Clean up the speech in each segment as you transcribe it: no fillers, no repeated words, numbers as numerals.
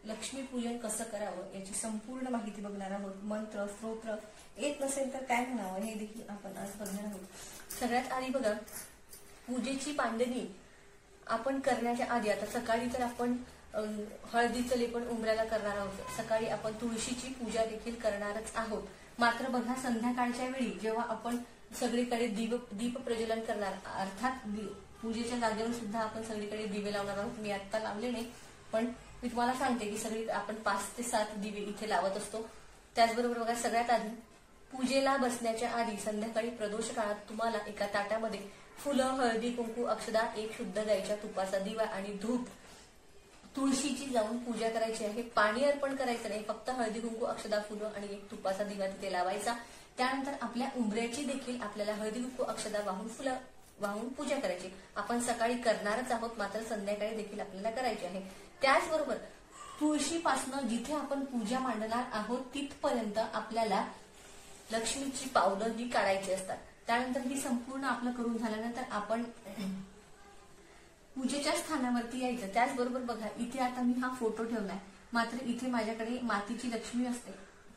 लक्ष्मीपूजन कसं करावं याची संपूर्ण माहिती बघणार आहोत। मंत्र स्तोत्र येत नसेल तर काय म्हणावं हे देखील आपण आज बघणार आहोत। सगळ्यात आधी बघा, पूजेची बांधणी आपण करण्याच्या आधी, आता सकाळी तर आपण हळदीचं लेपन उंबऱ्याला करणार आहोत, सकाळी आपण तुळशीची पूजा देखील करणारच आहोत। मात्र बघा, संध्याकाळच्या वेळी जेव्हा आपण सगळीकडे दीप प्रज्वलन करणार, अर्थात पूजेच्या जागेवर सुद्धा आपण सगळीकडे दिवे लावणार आहोत। मी आता लावले नाही, पण मी तुम्हाला सांगते की सगळी आपण 5 ते 7 दिवे इथे लावत असतो। त्याचबरोबर बघा, सगळ्यात आधी पूजेला बसण्याच्या आधी संध्याकाळी प्रदोष काळात तुम्हाला एका ताटामध्ये फुलं, हळदी, कुंकू, अक्षदा, एक शुद्ध गाईच्या तुपाचा दिवा आणि धूप, तुळशीची जाऊन पूजा करायची आहे। पाणी अर्पण करायचं नाही, फक्त हळदी, कुंकू, अक्षदा, फुलं आणि एक तुपाचा दिवा तिथे लावायचा। त्यानंतर आपल्या उंबऱ्याची देखील आपल्याला हळदी, कुंकू, अक्षदा वाहून पूजा करायची। आपण सकाळी करणारच आहोत, मात्र संध्याकाळी देखील आपल्याला करायची आहे। त्याचबरोबर तुळशीपासून जिथे आपण पूजा मांडणार आहोत तिथपर्यंत आपल्याला लक्ष्मीची पावलं ही काढायची असतात। त्यानंतर ही संपूर्ण आपलं करून झाल्यानंतर आपण पूजेच्या स्थानावरती यायचं। त्याचबरोबर बघा, इथे आता मी हा फोटो ठेवलाय, मात्र इथे माझ्याकडे मातीची लक्ष्मी असते,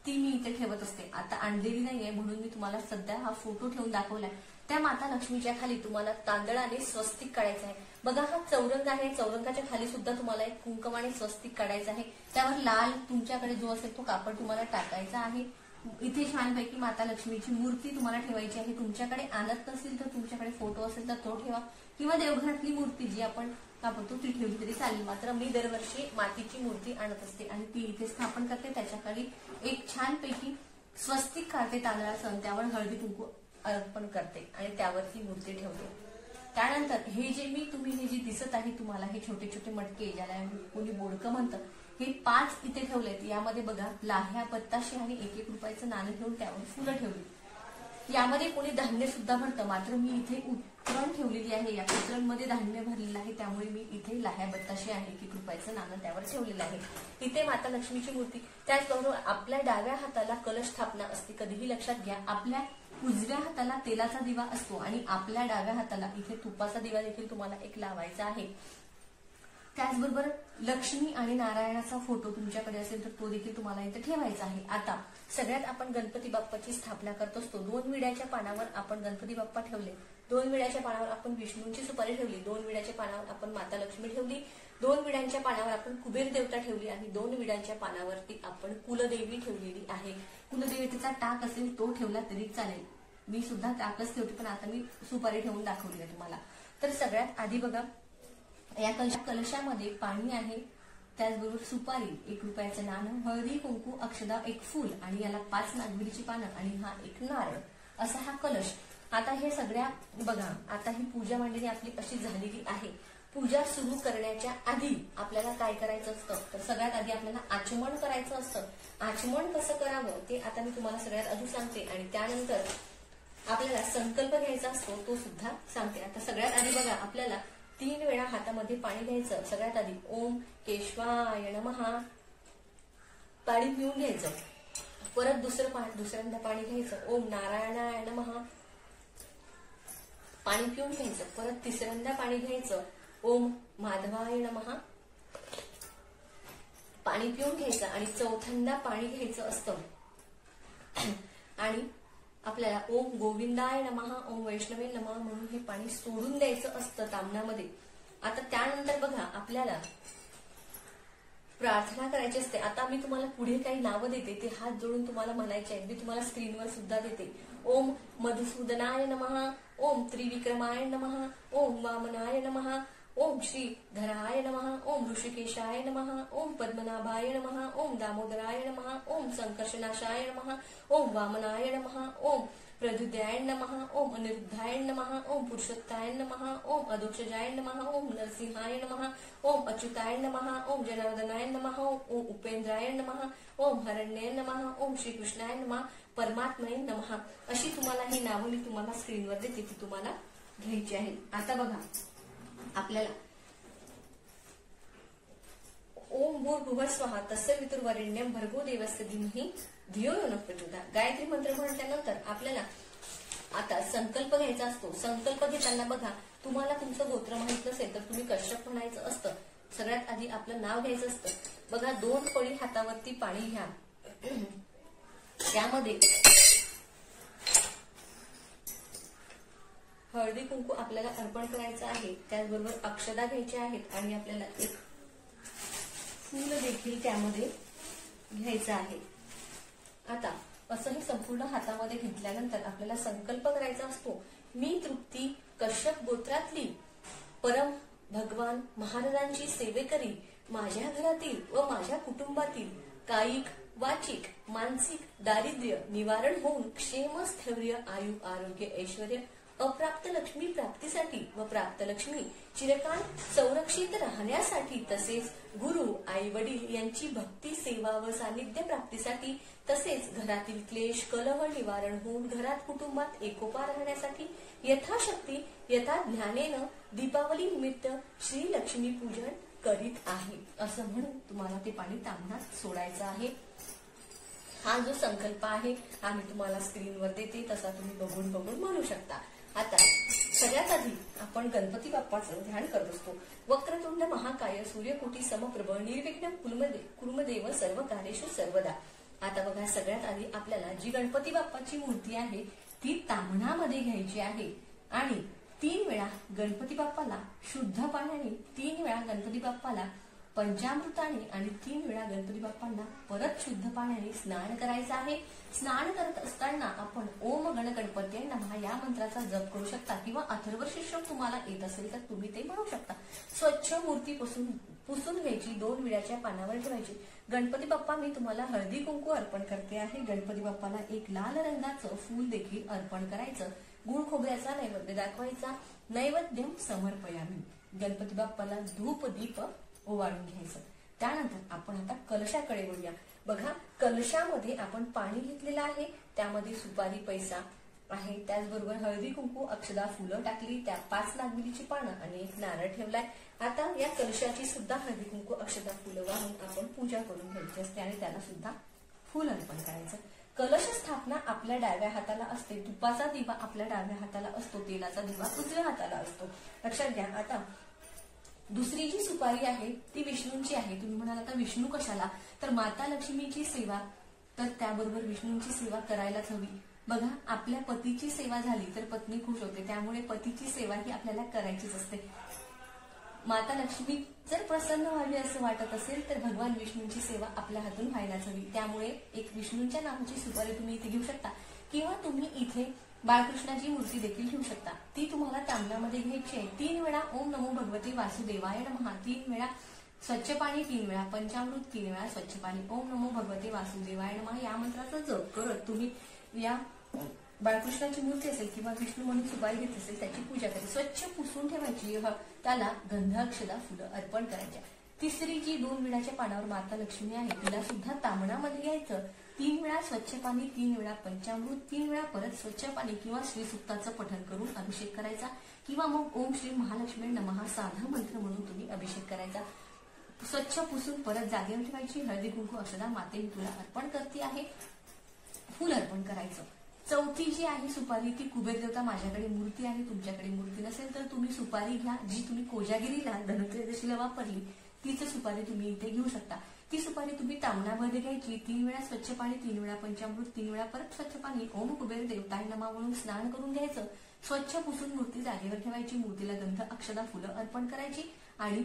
ती मी इथे ठेवत असते। आता आणलेली नाहीये म्हणून मी तुम्हाला सध्या हा फोटो ठेवून दाखवलाय। त्या माता लक्ष्मीच्या खाली तुम्हाला तांदळाने स्वस्तिक काढायचं आहे। बघा, हा चौरंग आहे, चौरंगाच्या खाली सुद्धा तुम्हाला एक कुंकमाने स्वस्तिक काढायचं आहे। त्यावर लाल तुमच्याकडे जो असेल तो कापड तुम्हाला टाकायचा आहे। इथे छानपैकी माता लक्ष्मीची मूर्ती तुम्हाला ठेवायची आहे। तुमच्याकडे आणत नसेल तर तुमच्याकडे फोटो असेल तर तो ठेवा, किंवा देवघरातली मूर्ती जी आपण वापरतो ती ठेवली तरी चालेल। मात्र मी दरवर्षी मातीची मूर्ती आणत असते आणि ती इथे स्थापन करते। त्याच्या खाली एक छानपैकी स्वस्तिक काढते तांदळाचं, त्यावर हळदी कुंकू अर्पण करते आणि त्यावरती मूर्ती ठेवते। त्यानंतर हे जे दिसत आहे तुम्हाला, हे छोटे छोटे मटके, ज्याला कोणी बोडकं म्हणतं, हे 5 इथे ठेवलेत। यामध्ये बघा, लाह्या, बत्ताशे आणि 1-1 रुपयाचं नाणं ठेवून त्यावर फुलं ठेवली। यामध्ये कोणी धान्य सुद्धा भरतं, मात्र मी इथे उतरण ठेवलेली आहे। या उतरणमध्ये धान्य भरलेलं आहे, त्यामुळे मी इथे लाह्या, बत्ताशे आणि 1-1 रुपयाचं नाणं त्यावर ठेवलेलं आहे। इथे माता लक्ष्मीची मूर्ती। त्याचबरोबर आपल्या डाव्या हाताला कलश स्थापना असते। कधीही लक्षात घ्या, आपल्या उजव्या हाताला तेलाचा दिवा असतो आणि आपल्या डाव्या हाताला इथे तुपाचा दिवा देखील तुम्हाला एक लावायचा आहे। त्याचबरोबर लक्ष्मी आणि नारायणाचा फोटो तुमच्याकडे असेल तर तो देखील तुम्हाला इथे ठेवायचा आहे। आता सगळ्यात आपण गणपती बाप्पाची स्थापना करत असतो। 2 विड्याच्या पानावर आपण गणपती बाप्पा ठेवले, 2 विड्याच्या पानावर आपण विष्णूंची सुपारी ठेवली, 2 विड्याच्या पानावर आपण माता लक्ष्मी ठेवली, 2 विड्यांच्या पानावर आपण कुबेर देवता ठेवली आणि 2 विड्यांच्या पानावरती आपण कुलदेवी ठेवलेली आहे। कुलदेवतेचा टाक असेल तो ठेवला तरी चालेल, मी सुद्धा टाकच ठेवते, पण आता मी सुपारी ठेवून दाखवली आहे तुम्हाला। तर सगळ्यात आधी बघा, या कलशामध्ये पाणी आहे, त्याचबरोबर सुपारी, 1 रुपयाचं नाणं, हळदी, कुंकू, अक्षदा, एक फूल आणि याला 5 नागबिरीची पानं आणि हा एक नारळ, असा हा कलश। आता हे सगळ्या बघा, आता ही पूजा मांडणी आपली अशी झालेली आहे। पूजा सुरू करण्याच्या आधी आपल्याला काय करायचं असतं, तर सगळ्यात आधी आपल्याला आचमन करायचं असतं। आचमन कसं करावं ते आता मी तुम्हाला सगळ्यात आधी सांगते आणि त्यानंतर आपल्याला संकल्प घ्यायचा असतो तो सुद्धा सांगते। आता सगळ्यात आधी बघा, आपल्याला 3 वेळा हातामध्ये पाणी घ्यायचं। सगळ्यात आधी ओम केशवाय नमः पाणी पिऊन घ्यायचं, परत दुसऱ्यांदा पाणी घ्यायचं, ओम नारायणाय नमः पाणी पिऊन घ्यायचं, परत तिसऱ्यांदा पाणी घ्यायचं, ओम माधवाय नमः पाणी पिऊन घ्यायचं आणि चौथ्यांदा पाणी घ्यायचं असतं आणि आपल्याला ओम गोविंदाय नमः, ओम वैष्णवे नमः म्हणून हे पाणी सोडून द्यायचं असतं तामणामध्ये। आता त्यानंतर बघा, आपल्याला प्रार्थना करायची असते। आता मी तुम्हाला पुढे काही नावं देते, ते हात जोडून तुम्हाला म्हणायचे आहेत, मी तुम्हाला स्क्रीनवर सुद्धा देते। ओम मधुसूदनाय नमः, ओम त्रिविक्रमाय नमः, ओम वामनाय नमः, ओम श्रीधराय नमः, ओम ऋषिकेशाय नमः, ओम पद्मनाभाय नमः, ओम दामोदराय नमः, ओम संकर्षनाशाय नमः, ओम वामनाय नमः, ओम प्रद्युद्याय नमः, ओम अनिरुद्धाय नमः, ओम पुरुषोत्ताय नमः, ओम अदोक्षजाय नमः, ओम नरसिंहाय नमः, ओम अच्युताय नमः, ओम जनार्दनाय नमः, ओम उपेंद्राय नमः, ओम हरण्याय नमः, ओम श्रीकृष्णाय नमः, परमात्मने नमः, अशी तुम्हाला ही नावं मी तुम्हाला स्क्रीनवर देते, ती तुम्हाला घ्यायची आहे। आता बघा, आपल्याला ओम भूर्भुवः स्वः तस्य वितुर्वरेण्यं भर्गो देवस्य धीमहि धियो यो नः प्रचोदयात् गायत्री मंत्र म्हटल्यानंतर आपल्याला आता संकल्प घ्यायचा असतो। संकल्प घेताना बघा, तुम्हाला तुमचं गोत्र माहित नसेल तर तुम्ही कश्यप म्हणायचं असतं। सगळ्यात आधी आपलं नाव घ्यायचं असतं, बघा 2 पळी हातावरती पाणी घ्या, त्यामध्ये हळदी कुंकू आपल्याला अर्पण करायचं आहे, त्याचबरोबर अक्षदा घ्यायच्या आहेत आणि आपल्याला एक फूल देखील त्यामध्ये घ्यायचं आहे। आता असं हे संपूर्ण हातामध्ये घेतल्यानंतर आपल्याला संकल्प करायचा असतो, मी तृप्ती कश्यप गोत्रातली परम भगवान महाराजांची सेवेकरी, माझ्या घरातील व माझ्या कुटुंबातील कायिक वाचिक मानसिक दारिद्र्य निवारण होऊन क्षेम स्थैर्य आयु आरोग्य ऐश्वर्य अप्राप्त लक्ष्मी प्राप्तीसाठी व प्राप्त लक्ष्मी चिरकाल संरक्षित राहण्यासाठी, तसेच गुरु आई वडील यांची भक्ती सेवा व सानिध्य प्राप्तीसाठी, तसेच घरातील क्लेश कलह निवारण होऊन घरात कुटुंबात एकोपा राहण्यासाठी यथाशक्ती यथा ज्ञानेनं दीपावली निमित्त श्री लक्ष्मी पूजन करीत आहे, असं म्हणून तुम्हाला ते पाणी तांबणात सोडायचं आहे। हा जो संकल्प आहे हा मी तुम्हाला स्क्रीनवर देते, तसा तुम्ही बघून म्हणू शकता। आता सगळ्यात आधी आपण गणपती बाप्पाचं ध्यान करत असतो। वक्रतुंड महाकाय सूर्यकोटी समप्रभ निर्विघ्नं कुर्मदेव सर्व कार्येषु सर्वदा। आता बघा सगळ्यात आधी आपल्याला जी गणपती बाप्पाची मूर्ती आहे ती ताम्हणामध्ये घ्यायची आहे आणि 3 वेळा गणपती बाप्पाला शुद्ध पाण्याने, 3 वेळा गणपती बाप्पाला पंचामृताने आणि 3 वेळा गणपती बाप्पांना परत शुद्ध पाण्याने स्नान करायचं आहे। स्नान करत असताना आपण ओम गण गणपती नमः या मंत्राचा जप करू शकता किंवा अथर्वशीर्ष तुम्हाला येत असेल तर तुम्ही ते म्हणू शकता। स्वच्छ मूर्ती पुसून घ्यायची, 2 विड्याच्या पानावर ठेवायची। गणपती बाप्पा मी तुम्हाला हळदी कुंकू अर्पण करते आहे। गणपती बाप्पाला एक लाल रंगाचं फूल देखील अर्पण करायचं। गुळ खोबऱ्याचा नैवेद्य दाखवायचा। नैवेद्यम समर्पयामी। गणपती बाप्पाला धूप दीप ओवाळून घ्यायचं। त्यानंतर आपण आता कलशाकडे वळूया। बघा कलशामध्ये आपण पाणी घेतलेलं आहे, त्यामध्ये सुपारी पैसा आहे, त्याचबरोबर हळदी कुंकू अक्षदा फुलं टाकली, त्या 5 नागबिलीची पानं आणि एक नारळ ठेवलाय। आता या कलशाची सुद्धा हळदी कुंकू अक्षदा फुलं वाहून आपण पूजा करून घ्यायची असते आणि त्याला सुद्धा फुल अर्पण करायचं। कलश स्थापना आपल्या डाव्या हाताला असते, तुपाचा दिवा आपल्या डाव्या हाताला असतो, तेलाचा दिवा उजव्या हाताला असतो, लक्षात घ्या। आता दुसरी जी सुपारी आहे ती विष्णूंची आहे। तुम्ही म्हणाल आता विष्णू कशाला, तर माता लक्ष्मीची सेवा, तर त्याबरोबर विष्णूंची सेवा करायलाच हवी। बघा आपल्या पतीची सेवा झाली तर पत्नी खुश होते, त्यामुळे पतीची सेवा ही आपल्याला करायचीच असते। माता लक्ष्मी जर प्रसन्न व्हावी असं वाटत असेल तर भगवान विष्णूंची सेवा आपल्या हातून व्हायलाच हवी, त्यामुळे एक विष्णूंच्या नावाची सुपारी तुम्ही इथे घेऊ शकता किंवा तुम्ही इथे बाळकृष्णाची मूर्ती देखील ठेवू शकता। ती तुम्हाला तांब्यामध्ये घ्यायची आहे। 3 वेळा ओम नमो भगवते वासुदेवाय नमः, 3 वेळा स्वच्छ पाणी, 3 वेळा पंचामृत, 3 वेळा स्वच्छ पाणी, ओम नमो भगवते वासुदेवाय नमः या मंत्राचा जप करत तुम्ही या बाळकृष्णाची मूर्ती असेल किंवा विष्णू म्हणून सुपारी घेतली असेल त्याची पूजा करायची। स्वच्छ पुसून ठेवायची, त्याला गंधाक्षदा फुलं अर्पण करायच्या। तिसरी जी 2 विड्याच्या पानावर माता लक्ष्मी आहे तिला सुद्धा ताम्हणामध्ये घ्यायचं। 3 वेळा स्वच्छ पाणी, 3 वेळा पंचामृत, 3 वेळा परत स्वच्छ पाणी किंवा श्री सुक्ताचं पठण करून अभिषेक करायचा किंवा मग ओम श्री महालक्ष्मी नमः साधा मंत्र म्हणून तुम्ही अभिषेक करायचा। स्वच्छ पुसून परत जागेवर ठेवायची। हळदी कुंकू अक्षदा माते मी तुला अर्पण करते आहे, फुल अर्पण करायचं। चौथी जी आहे सुपारी ती कुबेर देवता, माझ्याकडे मूर्ती आहे, तुमच्याकडे मूर्ती नसेल तर तुम्ही सुपारी घ्या जी तुम्ही कोजागिरीला धनत्रयोदशीला वापरली तीच सुपारी तुम्ही इथे घेऊ शकता। ती सुपारी तुम्ही तांब्यामध्ये घ्यायची। 3 वेळा स्वच्छ पाणी, 3 वेळा पंचामृत, 3 वेळा परत स्वच्छ पाणी, ओम कुबेर देवताय नमः म्हणून स्नान करून घ्यायचं। स्वच्छ पुसून मूर्ती जागेवर ठेवायची, मूर्तीला गंध अक्षदा फुलं अर्पण करायची आणि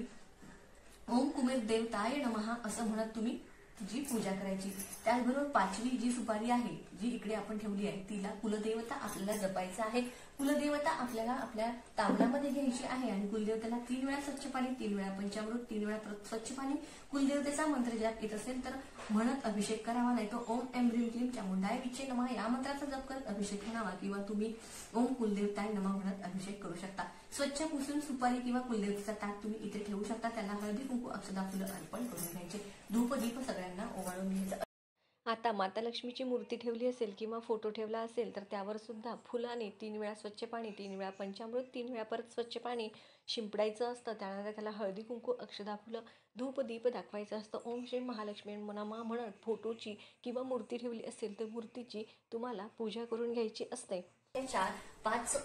ओम कुबेर देवताय नमः असं म्हणत तुम्ही तिची पूजा करायची। त्याचबरोबर 5वी जी सुपारी आहे जी इकडे आपण ठेवली आहे तिला कुलदेवता आपल्याला जपायचं आहे। कुलदेवता आपल्याला आपल्या तांब्यामध्ये घ्यायची आहे आणि कुलदेवतेला 3 वेळा स्वच्छ पाणी, 3 वेळा पंचामृत, 3 वेळा स्वच्छ पाणी, कुलदेवतेचा मंत्र जप येत असेल तर म्हणत अभिषेक करावा, नाही तो ओम एम ह्रीम क्लीम चामुंडाय विचे नमः या मंत्राचा जप करत अभिषेक करावा किंवा तुम्ही ओम कुलदेवताय नमः म्हणत अभिषेक करू शकता। स्वच्छ पुसून सुपारी किंवा कुलदेवतेचा ताट तुम्ही इथे ठेवू शकता, त्याला हळदी कुंकू अक्षदा फुलं अर्पण करून घ्यायचे। धूप दीप सगळ्यांना ओवाळून घ्यायचं। आता माता लक्ष्मीची मूर्ती ठेवली असेल किंवा फोटो ठेवला असेल तर त्यावर सुद्धा फुलाने 3 वेळा स्वच्छ पाणी, 3 वेळा पंचामृत, 3 वेळा परत स्वच्छ पाणी शिंपडायचं असतं। त्यानंतर त्याला हळदी कुंकू अक्षदा फुलं धूप दीप दाखवायचं असतं। ओम श्री महालक्ष्मी नमः म्हणत फोटोची किंवा मूर्ती ठेवली असेल तर मूर्तीची तुम्हाला पूजा करून घ्यायची असते। 4-5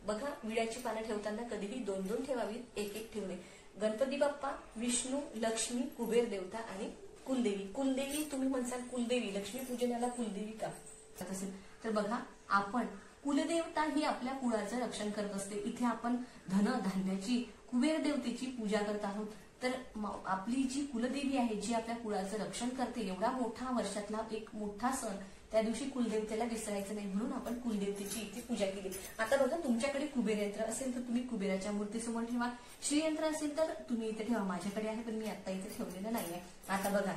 बघा विड्याची पानं ठेवताना कधीही 2-2 ठेवावीत, 1-1 ठेवणे। गणपती बाप्पा, विष्णू, लक्ष्मी, कुबेर देवता आणि कुलदेवी. कुलदेवी तुम्ही म्हणसाल कुलदेवी, लक्ष्मी पूजन याला कुलदेवी का असेल तर बघा, आपण कुलदेवता ही आपल्या कुळाचं रक्षण करत असते. इथे आपण धन धान्याची, कुबेर देवतेची पूजा करत आहोत. तर आपली जी कुलदेवी आहे, जी आपल्या कुळाचं रक्षण करते, एवढा मोठा वर्षातला एक मोठा सण, त्या दिवशी कुलदेवतेला विसरायचं नाही म्हणून आपण कुलदेवतेची इथे पूजा केली. आता बघा, तुमच्याकडे कुबेर यंत्र असेल तर तुम्ही कुबेराच्या मूर्तीसमोर ठेवा. श्रीयंत्र असेल तर तुम्ही इथे ठेवा. माझ्याकडे आहे पण मी आता इथे ठेवलेलं नाहीये. आता बघा,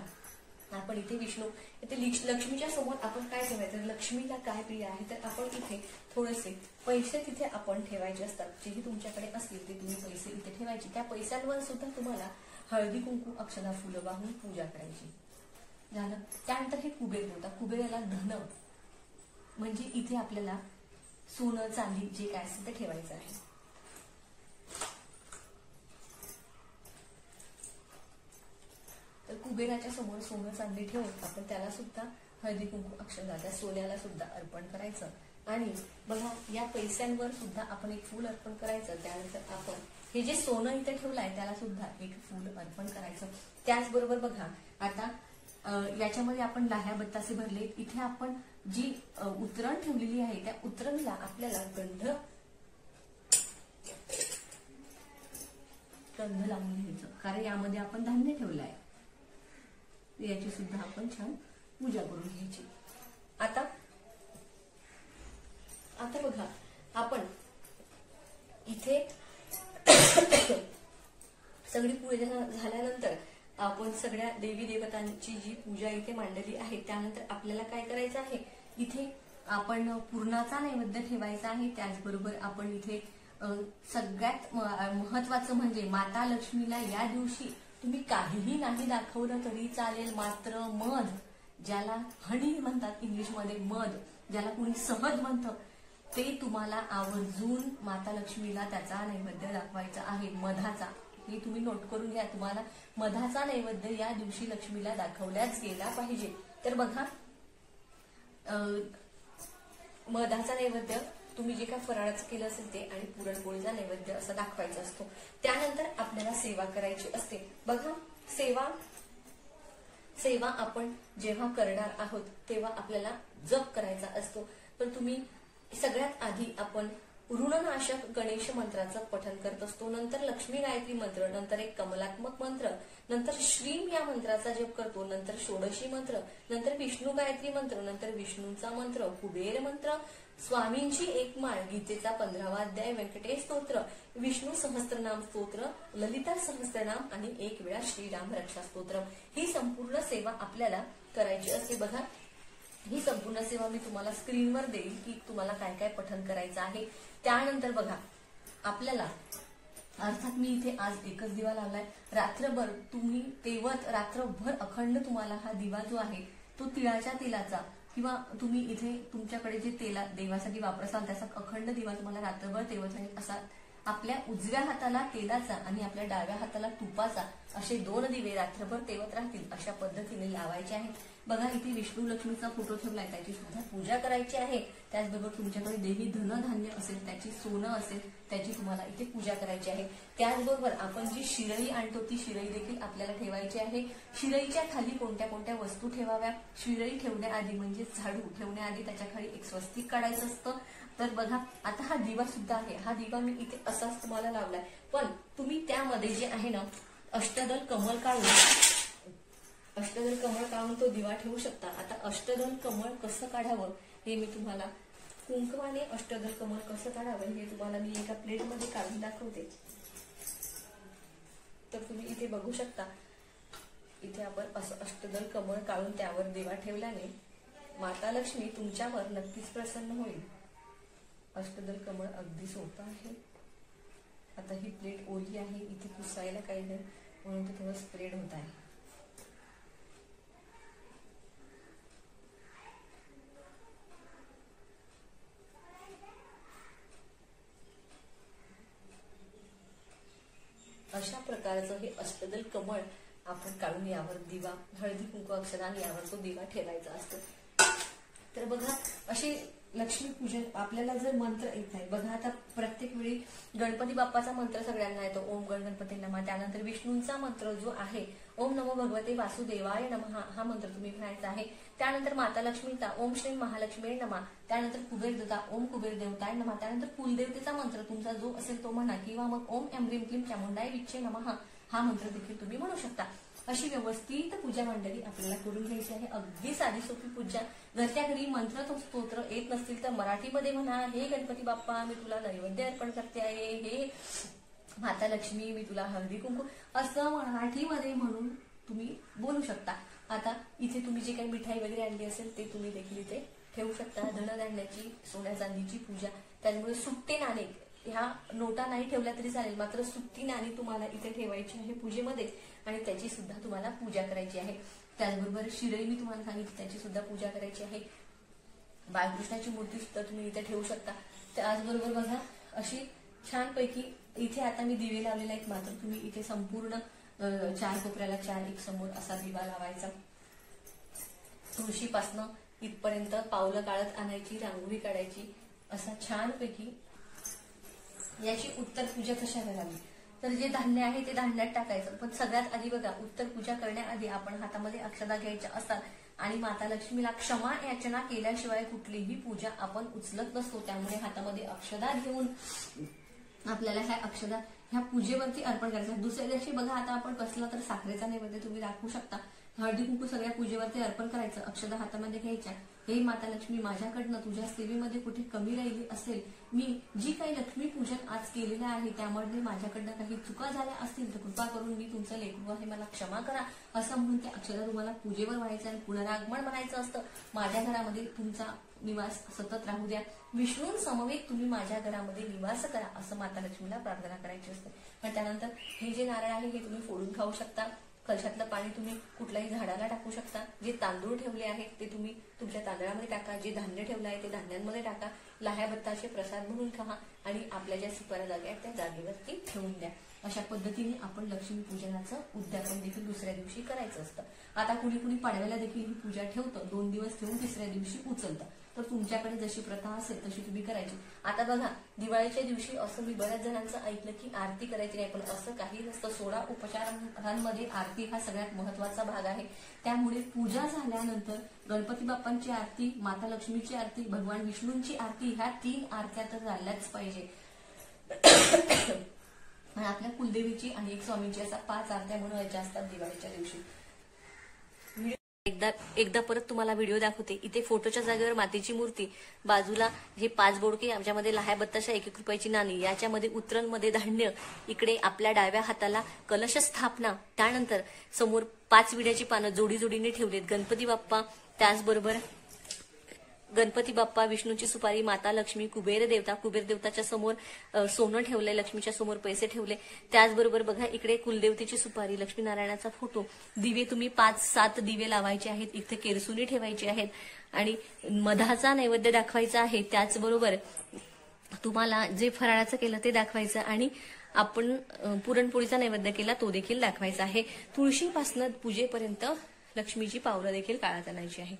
आपण इथे विष्णू, इथे लक्ष्मीच्या समोर आपण काय ठेवायचं, लक्ष्मीला काय प्रिय आहे तर आपण इथे थोडेसे पैसे तिथे आपण ठेवायचे असतात. जेही तुमच्याकडे असतील ते तुम्ही पैसे इथे ठेवायचे. त्या पैशांवर सुद्धा तुम्हाला हळदी कुंकू अक्षदा फुलं वाहून पूजा करायची. झालं. त्यानंतर हे कुबेर देवता, कुबेराला धन म्हणजे इथे आपल्याला सोनं चांदी जे काय असेल ते ठेवायचं आहे. तर कुबेराच्या समोर सोनं चांदी ठेवून आपण त्याला सुद्धा हळदी कुंकू अक्षदा, त्या सोन्याला सुद्धा अर्पण करायचं. आणि बघा, या पैशांवर सुद्धा आपण एक फूल अर्पण करायचं. त्यानंतर आपण हे जे सोनं इथे ठेवलंय त्याला सुद्धा एक फूल अर्पण करायचं. त्याचबरोबर बघा, आता याच्यामध्ये आपण लाह्या बत्तासे भरले. इथे आपण जी उतरण ठेवलेली आहे त्या उतरणीला आपल्याला गंध लावून घ्यायचं, कारण यामध्ये आपण धान्य ठेवलं आहे. याची सुद्धा आपण छान पूजा करून घ्यायची. आता बघा, आपण इथे सगळी पूजा झाल्यानंतर आपण सगळ्या देवी देवतांची जी पूजा इथे मांडली आहे, त्यानंतर आपल्याला काय करायचं आहे, इथे आपण पूर्णाचा नैवेद्य ठेवायचा आहे. त्याचबरोबर आपण इथे सगळ्यात महत्वाचं म्हणजे माता लक्ष्मीला या दिवशी तुम्ही काहीही नाही दाखवलं तरी चालेल, मात्र मध, ज्याला हनी म्हणतात इंग्लिशमध्ये, मध ज्याला कुणी सहज म्हणतं, ते तुम्हाला आवर्जून माता लक्ष्मीला त्याचा नैवेद्य दाखवायचा आहे. मधाचा, हे तुम्ही नोट करून घ्या. तुम्हाला मधाचा नैवेद्य या दिवशी लक्ष्मीला दाखवल्याच गेला पाहिजे. तर बघा, मधाचा नैवेद्य तुम्ही जे काय फराळाचं केलं असेल ते, आणि पुरणपोळीचा नैवेद्य असा दाखवायचा असतो. त्यानंतर आपल्याला सेवा करायची असते. बघा, सेवा आपण जेव्हा करणार आहोत तेव्हा आपल्याला जप करायचा असतो. पण तुम्ही सगळ्यात आधी आपण ऋणनाशक गणेश मंत्राचं पठण करत असतो. नंतर लक्ष्मी गायत्री मंत्र, नंतर एक कमलात्मक मंत्र, नंतर श्रीम या मंत्राचा जप करतो, नंतर षोडशी मंत्र, नंतर विष्णू गायत्री मंत्र, नंतर विष्णूचा मंत्र, कुबेर मंत्र, स्वामींची एक माळ, गीतेचा 15वा अध्याय, व्यंकटेश स्तोत्र, विष्णू सहस्त्रनाम स्तोत्र, ललिता सहस्त्रनाम आणि एक वेळा श्रीराम रक्षा स्तोत्र. ही संपूर्ण सेवा आपल्याला करायची असते. बघा, ही संपूर्ण सेवा मी तुम्हाला स्क्रीनवर देईल की तुम्हाला काय काय पठण करायचं आहे. त्यानंतर बघा, आपल्याला अर्थात मी इथे आज एकच दिवा लावलाय. रात्रभर तुम्ही तेवत, रात्रभर अखंड तुम्हाला हा दिवा जो आहे तो तिळाच्या तेलाचा, किंवा तुम्ही इथे तुमच्याकडे जे तेला देवासाठी वापरसाल त्याचा अखंड दिवा तुम्हाला रात्रभर तेवत राहील. असा आपल्या उजव्या हाताला तेलाचा आणि आपल्या डाव्या हाताला तुपाचा असे 2 दिवे रात्रभर तेवत राहतील अशा पद्धतीने लावायचे आहेत. बघा, इथे विष्णू लक्ष्मीचा फोटो ठेवलाय, त्याची सुद्धा पूजा करायची आहे. त्याचबरोबर तुमच्याकडे देवी धनधान्य असेल, त्याची सोनं असेल, त्याची तुम्हाला इथे पूजा करायची आहे. त्याचबरोबर आपण जी शिरई आणतो ती शिरई देखील आपल्याला ठेवायची आहे. शिरईच्या खाली कोणत्या कोणत्या वस्तू ठेवाव्या, शिरई ठेवण्याआधी म्हणजे झाडू ठेवण्याआधी त्याच्या खाली एक स्वस्तिक काढायचं असतं. तर बघा, आता हा दिवा सुद्धा आहे. हा दिवा मी इथे असाच तुम्हाला लावलाय, पण तुम्ही त्यामध्ये जे आहे ना अष्टदल कमळ काढून तो दिवा ठेवू शकता. आता अष्टदल कमळ कसं काढावं हे मी तुम्हाला, कुंकवाने अष्टदल कमळ कसं काढावं हे तुम्हाला मी एका प्लेटमध्ये काढून दाखवते. तर तुम्ही इथे बघू शकता, इथे आपण असं अष्टदल कमळ काढून त्यावर दिवा ठेवल्याने माता लक्ष्मी तुमच्यावर नक्कीच प्रसन्न होईल. अष्टदल कमळ अगदी सोपं आहे. आता ही प्लेट ओली आहे, इथे पुसायला काही नाही म्हणून ते थोडं स्प्रेड होत आहे. अशा प्रकारचं हे अष्टदल कमळ आपण काढून यावर दिवा, हळदी कुंकू अक्षदा आणि यावर तो दिवा ठेवायचा असतो. तर बघा, असे लक्ष्मीपूजन आपल्याला जर मंत्र येत आहे बघा, आता प्रत्येक वेळी गणपती बाप्पाचा मंत्र सगळ्यांना येतो, ओम गण गणपती नमः. त्यानंतर विष्णूंचा मंत्र जो आहे ओम नमो भगवते वासुदेवाय नमः, हा मंत्र तुम्ही म्हणायचा आहे. त्यानंतर माता लक्ष्मीचा ओम श्री महालक्ष्मी नमः. त्यानंतर कुबेर देवता ओम कुबेर देवताय नमः. त्यानंतर कुलदेवतेचा मंत्र तुमचा जो असेल तो म्हणा, किंवा मग ओम एम ह्रीम क्लीम चामुंडाय विच्चे नमः, हा मंत्र देखील तुम्ही म्हणू शकता. अशी व्यवस्थित पूजा मंडळी आपल्याला करून घ्यायची आहे. अगदी साधी सोपी पूजा. घरच्या घरी मंत्र तो स्तोत्र येत नसतील तर मराठीमध्ये म्हणा, हे गणपती बाप्पा मी तुला नैवेद्य अर्पण करते आहे, हे माता लक्ष्मी मी तुला हळदी कुंकू, असं मराठीमध्ये म्हणून तुम्ही बोलू शकता. आता इथे तुम्ही जे काही मिठाई वगैरे आणली असेल ते तुम्ही देखील इथे ठेवू शकता. धनधान्याची सोन्या चांदीची पूजा, त्यामुळे सुट्टे नाणे, ह्या नोटा नाही ठेवल्या तरी चालेल, मात्र सुट्टी नाणी तुम्हाला इथे ठेवायची आहे पूजेमध्ये आणि त्याची सुद्धा तुम्हाला पूजा करायची आहे. त्याचबरोबर शिरई मी तुम्हाला सांगितली त्याची सुद्धा पूजा करायची आहे. बाळकृष्णाची मूर्ती सुद्धा तुम्ही इथे ठेवू शकता. त्याचबरोबर बघा अशी छानपैकी इथे आता मी दिवे लावलेले आहेत, मात्र तुम्ही इथे संपूर्ण 4 कोपऱ्याला 4 एक समोर असा दिवा लावायचा. तुळशीपासनं इथपर्यंत पावलं काढत आणायची, रांगोळी काढायची. असा छानपैकी याची उत्तर पूजा कशा करावी, तर जे धान्य आहे ते धान्यात टाकायचं. पण सगळ्यात आधी बघा, उत्तर पूजा करण्याआधी आपण हातामध्ये अक्षता घ्यायच्या असतात आणि माता लक्ष्मीला क्षमा याचना केल्याशिवाय कुठलीही पूजा आपण उचलत नसतो. त्यामुळे हातामध्ये अक्षता घेऊन आपल्याला ह्या अक्षता ह्या पूजेवरती अर्पण करायचं. दुसऱ्या दिवशी बघा, आता आपण कसला तर साखरेचा नैवेद्य तुम्ही दाखवू शकता. हळदी कुंकू सगळ्या पूजेवरती अर्पण करायचं, अक्षता हातामध्ये घ्यायच्या. हे माता लक्ष्मी, माझ्याकडनं तुझ्या सेवेमध्ये कुठे कमी राहिली असेल, मी जी काही लक्ष्मी पूजन आज केलेलं आहे त्यामध्ये माझ्याकडनं काही चुका झाल्या असतील तर कृपा करून मी तुमचं लेकरू आहे, मला क्षमा करा, असं म्हणून त्या अक्षता तुम्हाला पूजेवर व्हायचं आणि पुनरागमन म्हणायचं असतं. माझ्या घरामध्ये तुमचा निवास सतत राहू द्या, विष्णू समवेत तुम्ही माझ्या घरामध्ये निवास करा, असं माता लक्ष्मीला प्रार्थना करायची असते. पण त्यानंतर हे जे नारळ आहे हे तुम्ही फोडून खाऊ शकता. कलशातलं पाणी तुम्ही कुठल्याही झाडाला टाकू शकता. जे तांदूळ ठेवले आहेत ते तुम्ही तुमच्या तांदळामध्ये टाका. जे धान्य ठेवलं आहे ते धान्यांमध्ये टाका. लाह्या बत्ताचे प्रसाद म्हणून खा आणि आपल्या ज्या सुपाऱ्या जागा आहेत त्या जागेवरती ठेवून द्या. अशा पद्धतीने आपण लक्ष्मी पूजनाचं उद्यापन देखील दुसऱ्या दिवशी करायचं असतं. आता कुणी कुणी पाडव्याला देखील ही पूजा ठेवतं, 2 दिवस ठेवून तिसऱ्या दिवशी उचलतं. तर तुमच्याकडे जशी प्रथा असेल तशी तुम्ही करायची. आता बघा, दिवाळीच्या दिवशी असं मी बऱ्याच जणांचं ऐकलं की आरती करायची नाही, पण असं काही नसतं. 16 उपचारांमध्ये आरती हा सगळ्यात महत्वाचा भाग आहे. त्यामुळे पूजा झाल्यानंतर गणपती बाप्पांची आरती, माता लक्ष्मीची आरती, भगवान विष्णूंची आरती, ह्या 3 आरत्या तर झाल्याच पाहिजे. आपल्या कुलदेवीची आणि एक स्वामींची, असा 5 आरत्या म्हणून असतात दिवाळीच्या दिवशी. एकदा परत तुम्हाला व्हिडिओ दाखवते. इथे फोटोच्या जागेवर मातीची मूर्ती, बाजूला हे 5 बोडके, आमच्यामध्ये लाह्या बत्ताशा 1-1 रुपयाची नाणी, याच्यामध्ये उतरणमध्ये धान्य, इकडे आपल्या डाव्या हाताला कलश स्थापना, त्यानंतर समोर 5 विड्याची पानं जोडी जोडीने ठेवलेत. गणपती बाप्पा, त्याचबरोबर गणपती बाप्पा, विष्णूची सुपारी, माता लक्ष्मी, कुबेर देवताच्या समोर सोनं ठेवलंय, लक्ष्मीच्या समोर पैसे ठेवले. त्याचबरोबर बघा इकडे कुलदेवतेची सुपारी, लक्ष्मीनारायणाचा फोटो, दिवे तुम्ही 5-7 दिवे लावायचे आहेत. इथे केरसुनी ठेवायची आहेत आणि मधाचा नैवेद्य दाखवायचा आहे. त्याचबरोबर तुम्हाला जे फराळाचं केलं ते दाखवायचं आणि आपण पुरणपोळीचा नैवेद्य केला तो देखील दाखवायचा आहे. तुळशीपासून पूजेपर्यंत लक्ष्मीची पावलं देखील काढत आणायची आहे.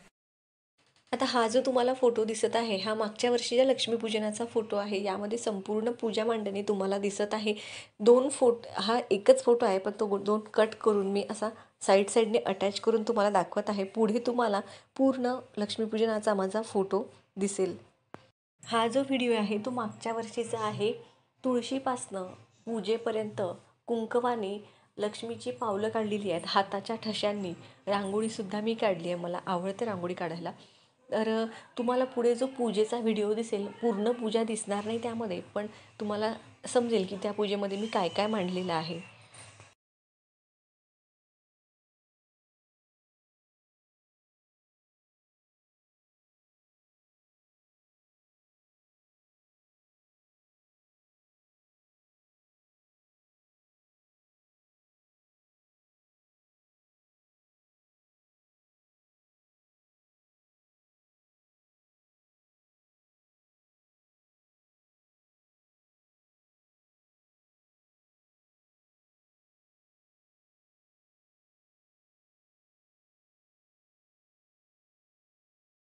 आता हा जो तुम्हाला फोटो दिसत आहे हा मागच्या वर्षीच्या लक्ष्मीपूजनाचा फोटो आहे. यामध्ये संपूर्ण पूजा मांडणी तुम्हाला दिसत आहे. 2 फोटो, हा एकच फोटो आहे पण तो 2 कट करून मी असा साईडने अटॅच करून तुम्हाला दाखवत आहे. पुढे तुम्हाला पूर्ण लक्ष्मीपूजनाचा माझा फोटो दिसेल. हा जो व्हिडिओ आहे तो मागच्या वर्षीचा आहे. तुळशीपासनं पूजेपर्यंत कुंकवाने लक्ष्मीची पावलं काढलेली आहेत, हाताच्या ठशांनी. रांगोळीसुद्धा मी काढली आहे, मला आवडते रांगोळी काढायला. तर तुम्हाला पुढे जो पूजेचा व्हिडिओ दिसेल, पूर्ण पूजा दिसणार नाही त्यामध्ये, पण तुम्हाला समजेल की त्या पूजेमध्ये मी काय काय मांडलेलं आहे.